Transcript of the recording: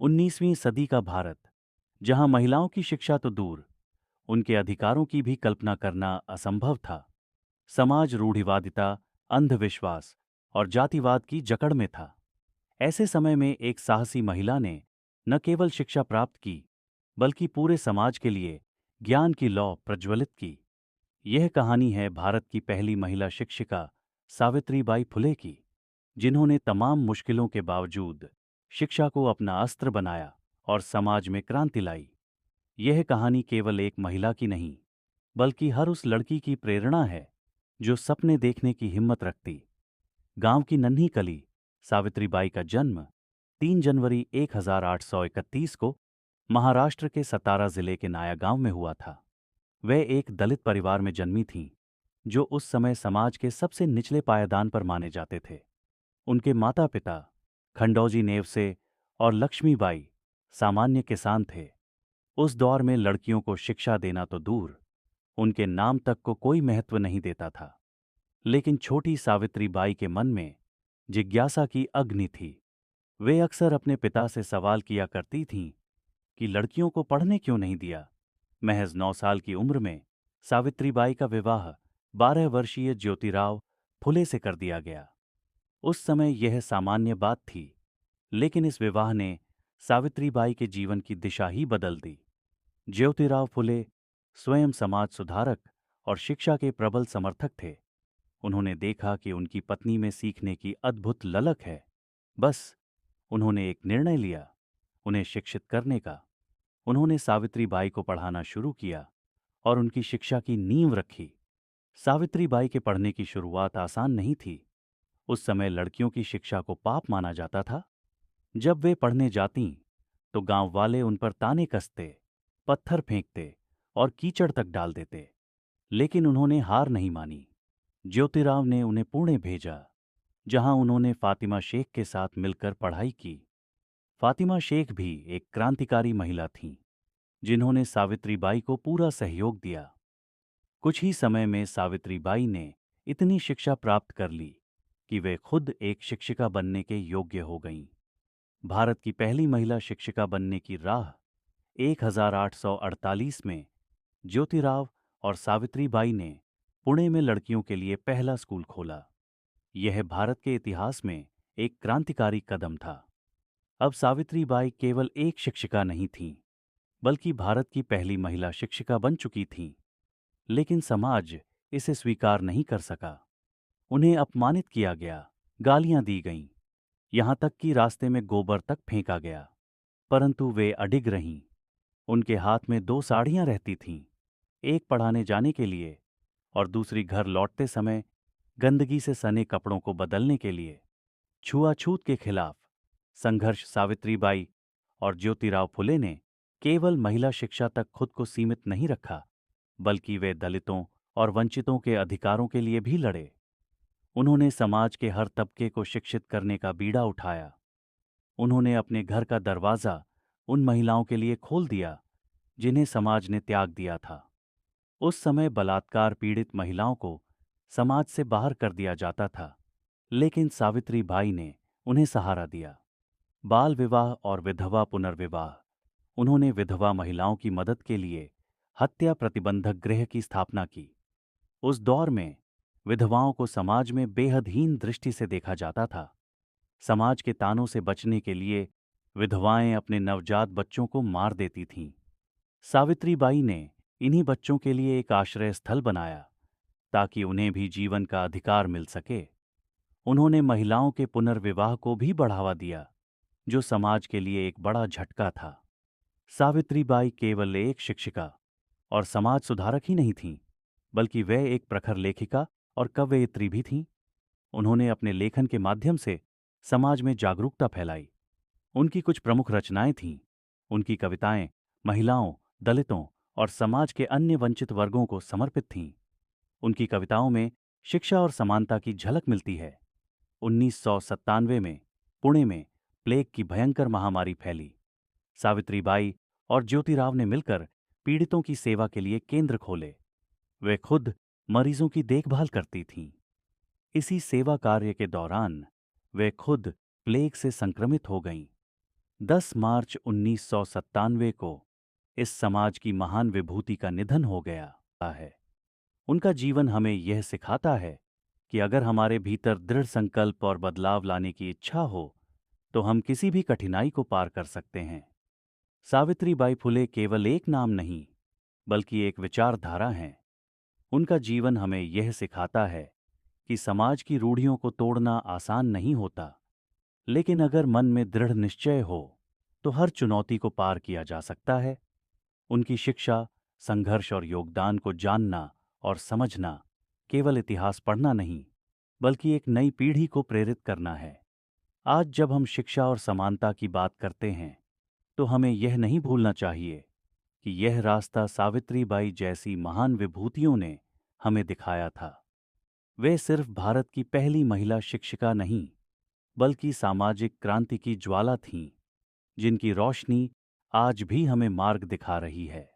19वीं सदी का भारत, जहां महिलाओं की शिक्षा तो दूर, उनके अधिकारों की भी कल्पना करना असंभव था। समाज रूढ़िवादिता, अंधविश्वास और जातिवाद की जकड़ में था। ऐसे समय में एक साहसी महिला ने न केवल शिक्षा प्राप्त की, बल्कि पूरे समाज के लिए ज्ञान की लौ प्रज्वलित की। यह कहानी है भारत की पहली महिला शिक्षिका सावित्रीबाई फुले की, जिन्होंने तमाम मुश्किलों के बावजूद शिक्षा को अपना अस्त्र बनाया और समाज में क्रांति लाई। यह कहानी केवल एक महिला की नहीं, बल्कि हर उस लड़की की प्रेरणा है जो सपने देखने की हिम्मत रखती। गांव की नन्ही कली सावित्रीबाई का जन्म 3 जनवरी 1831 को महाराष्ट्र के सतारा जिले के नाया गांव में हुआ था। वह एक दलित परिवार में जन्मी थीं, जो उस समय समाज के सबसे निचले पायदान पर माने जाते थे। उनके माता पिता खंडौजी नेवसे और लक्ष्मीबाई सामान्य किसान थे। उस दौर में लड़कियों को शिक्षा देना तो दूर, उनके नाम तक को कोई महत्व नहीं देता था। लेकिन छोटी सावित्री बाई के मन में जिज्ञासा की अग्नि थी। वे अक्सर अपने पिता से सवाल किया करती थीं कि लड़कियों को पढ़ने क्यों नहीं दिया। महज 9 साल की उम्र में सावित्रीबाई का विवाह 12 वर्षीय ज्योतिराव फुले से कर दिया गया। उस समय यह सामान्य बात थी, लेकिन इस विवाह ने सावित्रीबाई के जीवन की दिशा ही बदल दी। ज्योतिराव फुले स्वयं समाज सुधारक और शिक्षा के प्रबल समर्थक थे। उन्होंने देखा कि उनकी पत्नी में सीखने की अद्भुत ललक है। बस उन्होंने एक निर्णय लिया, उन्हें शिक्षित करने का। उन्होंने सावित्रीबाई को पढ़ाना शुरू किया और उनकी शिक्षा की नींव रखी। सावित्रीबाई के पढ़ने की शुरुआत आसान नहीं थी। उस समय लड़कियों की शिक्षा को पाप माना जाता था। जब वे पढ़ने जातीं, तो गांव वाले उन पर ताने कसते, पत्थर फेंकते और कीचड़ तक डाल देते। लेकिन उन्होंने हार नहीं मानी। ज्योतिराव ने उन्हें पुणे भेजा, जहां उन्होंने फातिमा शेख के साथ मिलकर पढ़ाई की। फातिमा शेख भी एक क्रांतिकारी महिला थीं, जिन्होंने सावित्रीबाई को पूरा सहयोग दिया। कुछ ही समय में सावित्रीबाई ने इतनी शिक्षा प्राप्त कर ली कि वे खुद एक शिक्षिका बनने के योग्य हो गईं। भारत की पहली महिला शिक्षिका बनने की राह 1848 में ज्योतिराव और सावित्रीबाई ने पुणे में लड़कियों के लिए पहला स्कूल खोला। यह भारत के इतिहास में एक क्रांतिकारी कदम था। अब सावित्रीबाई केवल एक शिक्षिका नहीं थीं, बल्कि भारत की पहली महिला शिक्षिका बन चुकी थीं। लेकिन समाज इसे स्वीकार नहीं कर सका। उन्हें अपमानित किया गया, गालियां दी गईं, यहां तक कि रास्ते में गोबर तक फेंका गया। परंतु वे अडिग रहीं। उनके हाथ में 2 साड़ियां रहती थीं, एक पढ़ाने जाने के लिए और दूसरी घर लौटते समय गंदगी से सने कपड़ों को बदलने के लिए। छुआछूत के खिलाफ संघर्ष सावित्रीबाई और ज्योतिराव फुले ने केवल महिला शिक्षा तक खुद को सीमित नहीं रखा, बल्कि वे दलितों और वंचितों के अधिकारों के लिए भी लड़े। उन्होंने समाज के हर तबके को शिक्षित करने का बीड़ा उठाया। उन्होंने अपने घर का दरवाजा उन महिलाओं के लिए खोल दिया जिन्हें समाज ने त्याग दिया था। उस समय बलात्कार पीड़ित महिलाओं को समाज से बाहर कर दिया जाता था, लेकिन सावित्रीबाई ने उन्हें सहारा दिया। बाल विवाह और विधवा पुनर्विवाह, उन्होंने विधवा महिलाओं की मदद के लिए हत्या प्रतिबंधक गृह की स्थापना की। उस दौर में विधवाओं को समाज में बेहद हीन दृष्टि से देखा जाता था। समाज के तानों से बचने के लिए विधवाएं अपने नवजात बच्चों को मार देती थीं। सावित्रीबाई ने इन्हीं बच्चों के लिए एक आश्रय स्थल बनाया, ताकि उन्हें भी जीवन का अधिकार मिल सके। उन्होंने महिलाओं के पुनर्विवाह को भी बढ़ावा दिया, जो समाज के लिए एक बड़ा झटका था। सावित्रीबाई केवल एक शिक्षिका और समाज सुधारक ही नहीं थीं, बल्कि वह एक प्रखर लेखिका और कवयित्री भी थीं। उन्होंने अपने लेखन के माध्यम से समाज में जागरूकता फैलाई। उनकी कुछ प्रमुख रचनाएं थीं। उनकी कविताएं महिलाओं, दलितों और समाज के अन्य वंचित वर्गों को समर्पित थीं। उनकी कविताओं में शिक्षा और समानता की झलक मिलती है। 1997 में पुणे में प्लेग की भयंकर महामारी फैली। सावित्रीबाई और ज्योतिराव ने मिलकर पीड़ितों की सेवा के लिए केंद्र खोले। वे खुद मरीजों की देखभाल करती थीं। इसी सेवा कार्य के दौरान वे खुद प्लेग से संक्रमित हो गईं। 10 मार्च 1997 को इस समाज की महान विभूति का निधन हो गया है। उनका जीवन हमें यह सिखाता है कि अगर हमारे भीतर दृढ़ संकल्प और बदलाव लाने की इच्छा हो तो हम किसी भी कठिनाई को पार कर सकते हैं। सावित्रीबाई फुले केवल एक नाम नहीं, बल्कि एक विचारधारा हैं। उनका जीवन हमें यह सिखाता है कि समाज की रूढ़ियों को तोड़ना आसान नहीं होता, लेकिन अगर मन में दृढ़ निश्चय हो तो हर चुनौती को पार किया जा सकता है। उनकी शिक्षा, संघर्ष और योगदान को जानना और समझना केवल इतिहास पढ़ना नहीं, बल्कि एक नई पीढ़ी को प्रेरित करना है। आज जब हम शिक्षा और समानता की बात करते हैं तो हमें यह नहीं भूलना चाहिए कि यह रास्ता सावित्रीबाई जैसी महान विभूतियों ने हमें दिखाया था। वे सिर्फ भारत की पहली महिला शिक्षिका नहीं, बल्कि सामाजिक क्रांति की ज्वाला थीं, जिनकी रोशनी आज भी हमें मार्ग दिखा रही है।